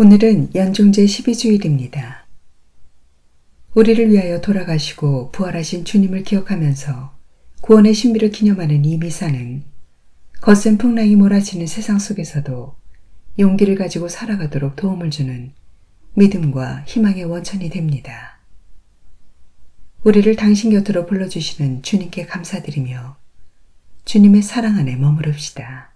오늘은 연중제 12주일입니다. 우리를 위하여 돌아가시고 부활하신 주님을 기억하면서 구원의 신비를 기념하는 이 미사는 거센 풍랑이 몰아치는 세상 속에서도 용기를 가지고 살아가도록 도움을 주는 믿음과 희망의 원천이 됩니다. 우리를 당신 곁으로 불러주시는 주님께 감사드리며 주님의 사랑 안에 머무릅시다.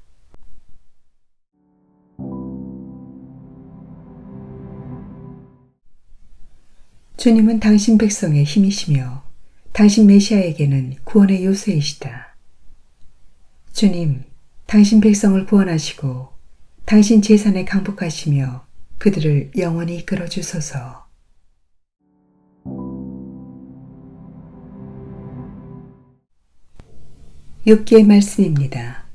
주님은 당신 백성의 힘이시며 당신 메시아에게는 구원의 요새이시다. 주님, 당신 백성을 구원하시고 당신 제산에 강복하시며 그들을 영원히 이끌어 주소서. 욥기의 말씀입니다.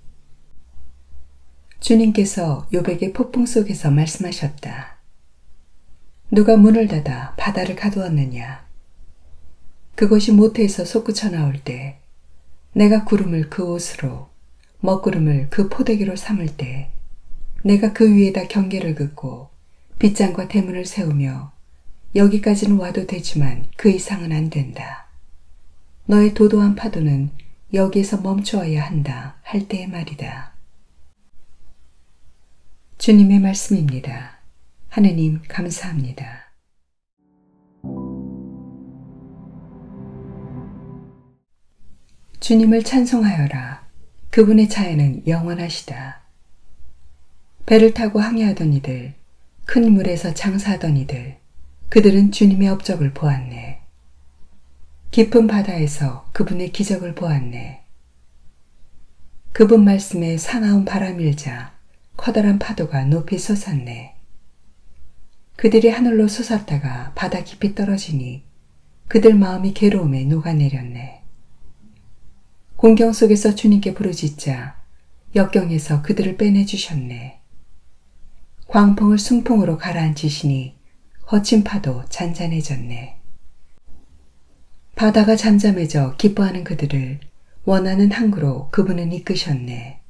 주님께서 욥에게 폭풍 속에서 말씀하셨다. 누가 문을 닫아 바다를 가두었느냐? 그것이 모태에서 솟구쳐 나올 때 내가 구름을 그 옷으로 먹구름을 그 포대기로 삼을 때 내가 그 위에다 경계를 긋고 빗장과 대문을 세우며 여기까지는 와도 되지만 그 이상은 안 된다. 너의 도도한 파도는 여기에서 멈추어야 한다 할 때의 말이다. 주님의 말씀입니다. 하느님 감사합니다. 주님을 찬송하여라. 그분의 자애는 영원하시다. 배를 타고 항해하던 이들, 큰 물에서 장사하던 이들, 그들은 주님의 업적을 보았네. 깊은 바다에서 그분의 기적을 보았네. 그분 말씀에 사나운 바람이 일자 커다란 파도가 높이 솟았네. 그들이 하늘로 솟았다가 바다 깊이 떨어지니 그들 마음이 괴로움에 녹아내렸네. 공경 속에서 주님께 부르짖자 역경에서 그들을 빼내주셨네. 광풍을 순풍으로 가라앉히시니 거친 파도 잔잔해졌네. 바다가 잠잠해져 기뻐하는 그들을 원하는 항구로 그분은 이끄셨네.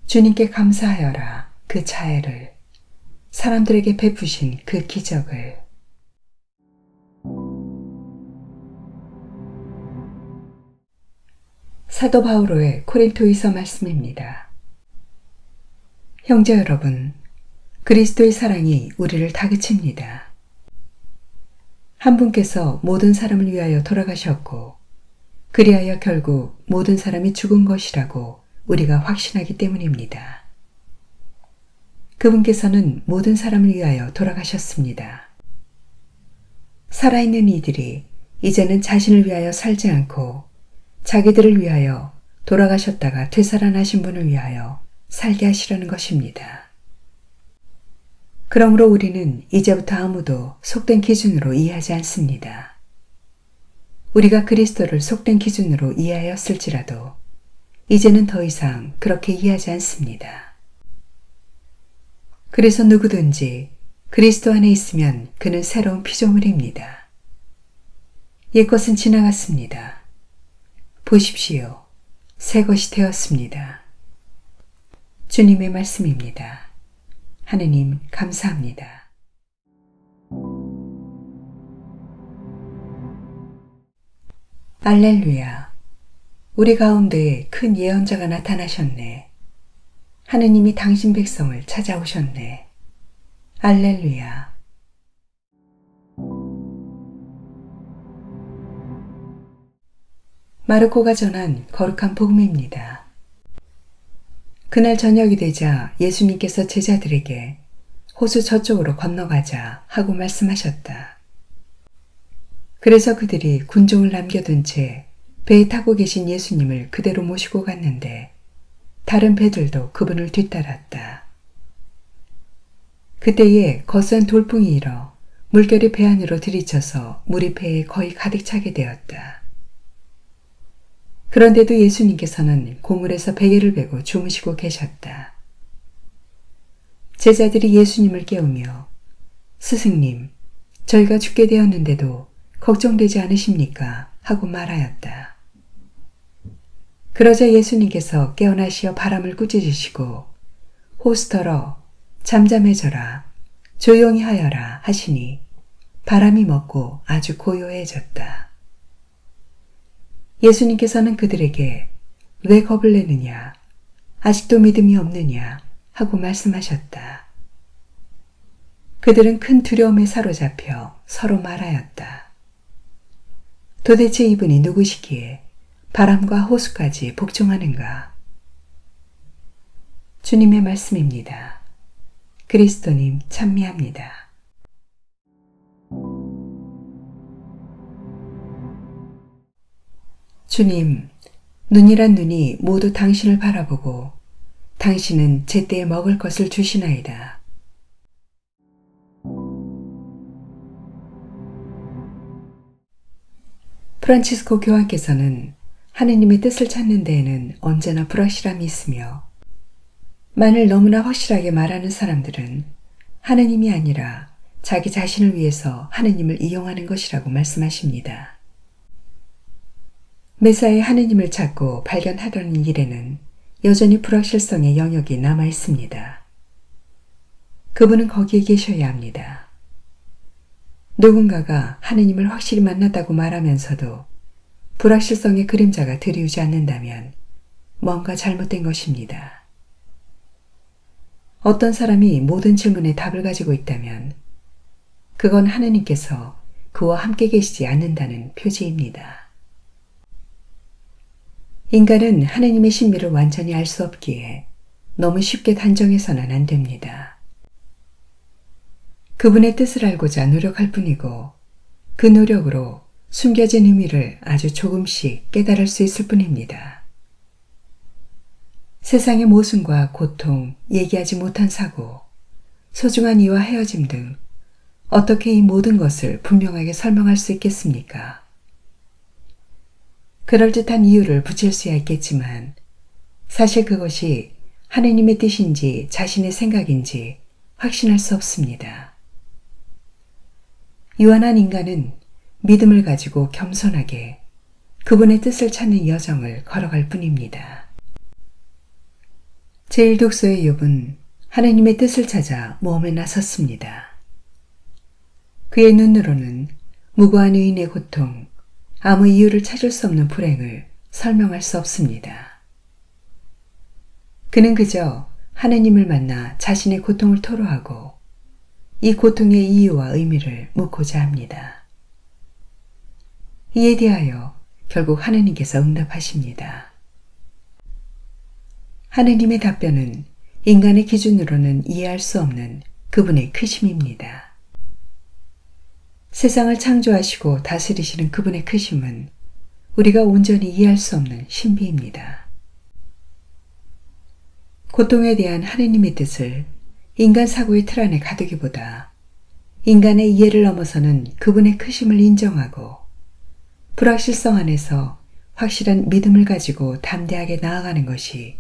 주님께 감사하여라. 그 자애를 사람들에게 베푸신 그 기적을. 사도 바오로의 코린토이서 말씀입니다. 형제 여러분, 그리스도의 사랑이 우리를 다그칩니다. 한 분께서 모든 사람을 위하여 돌아가셨고 그리하여 결국 모든 사람이 죽은 것이라고 우리가 확신하기 때문입니다. 그분께서는 모든 사람을 위하여 돌아가셨습니다. 살아있는 이들이 이제는 자신을 위하여 살지 않고 자기들을 위하여 돌아가셨다가 되살아나신 분을 위하여 살게 하시려는 것입니다. 그러므로 우리는 이제부터 아무도 속된 기준으로 이해하지 않습니다. 우리가 그리스도를 속된 기준으로 이해하였을지라도 이제는 더 이상 그렇게 이해하지 않습니다. 그래서 누구든지 그리스도 안에 있으면 그는 새로운 피조물입니다. 옛것은 지나갔습니다. 보십시오. 새 것이 되었습니다. 주님의 말씀입니다. 하느님 감사합니다. 알렐루야. 우리 가운데에 큰 예언자가 나타나셨네. 하느님이 당신 백성을 찾아오셨네. 알렐루야. 마르코가 전한 거룩한 복음입니다. 그날 저녁이 되자 예수님께서 제자들에게 호수 저쪽으로 건너가자 하고 말씀하셨다. 그래서 그들이 군종을 남겨둔 채 배에 타고 계신 예수님을 그대로 모시고 갔는데 다른 배들도 그분을 뒤따랐다. 그때에 거센 돌풍이 일어 물결이 배 안으로 들이쳐서 물이 배에 거의 가득 차게 되었다. 그런데도 예수님께서는 고물에서 베개를 베고 주무시고 계셨다. 제자들이 예수님을 깨우며 스승님, 저희가 죽게 되었는데도 걱정되지 않으십니까? 하고 말하였다. 그러자 예수님께서 깨어나시어 바람을 꾸짖으시고 호스터러 잠잠해져라 조용히 하여라 하시니 바람이 멎고 아주 고요해졌다. 예수님께서는 그들에게 왜 겁을 내느냐, 아직도 믿음이 없느냐 하고 말씀하셨다. 그들은 큰 두려움에 사로잡혀 서로 말하였다. 도대체 이분이 누구시기에 바람과 호수까지 복종하는가? 주님의 말씀입니다. 그리스도님 찬미합니다. 주님, 눈이란 눈이 모두 당신을 바라보고 당신은 제때에 먹을 것을 주시나이다. 프란치스코 교황께서는 하느님의 뜻을 찾는 데에는 언제나 불확실함이 있으며 만일 너무나 확실하게 말하는 사람들은 하느님이 아니라 자기 자신을 위해서 하느님을 이용하는 것이라고 말씀하십니다. 매사에 하느님을 찾고 발견하려는 일에는 여전히 불확실성의 영역이 남아 있습니다. 그분은 거기에 계셔야 합니다. 누군가가 하느님을 확실히 만났다고 말하면서도 불확실성의 그림자가 드리우지 않는다면 뭔가 잘못된 것입니다. 어떤 사람이 모든 질문에 답을 가지고 있다면 그건 하느님께서 그와 함께 계시지 않는다는 표지입니다. 인간은 하느님의 신비를 완전히 알 수 없기에 너무 쉽게 단정해서는 안 됩니다. 그분의 뜻을 알고자 노력할 뿐이고 그 노력으로 숨겨진 의미를 아주 조금씩 깨달을 수 있을 뿐입니다. 세상의 모순과 고통, 얘기하지 못한 사고, 소중한 이와 헤어짐 등 어떻게 이 모든 것을 분명하게 설명할 수 있겠습니까? 그럴듯한 이유를 붙일 수야 있겠지만 사실 그것이 하느님의 뜻인지 자신의 생각인지 확신할 수 없습니다. 유한한 인간은 믿음을 가지고 겸손하게 그분의 뜻을 찾는 여정을 걸어갈 뿐입니다. 제1독서의 욥은 하느님의 뜻을 찾아 모험에 나섰습니다. 그의 눈으로는 무고한 의인의 고통, 아무 이유를 찾을 수 없는 불행을 설명할 수 없습니다. 그는 그저 하느님을 만나 자신의 고통을 토로하고 이 고통의 이유와 의미를 묻고자 합니다. 이에 대하여 결국 하느님께서 응답하십니다. 하느님의 답변은 인간의 기준으로는 이해할 수 없는 그분의 크심입니다. 세상을 창조하시고 다스리시는 그분의 크심은 우리가 온전히 이해할 수 없는 신비입니다. 고통에 대한 하느님의 뜻을 인간 사고의 틀 안에 가두기보다 인간의 이해를 넘어서는 그분의 크심을 인정하고 불확실성 안에서 확실한 믿음을 가지고 담대하게 나아가는 것이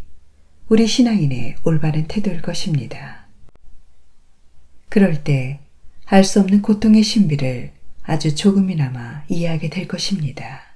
우리 신앙인의 올바른 태도일 것입니다. 그럴 때 알 수 없는 고통의 신비를 아주 조금이나마 이해하게 될 것입니다.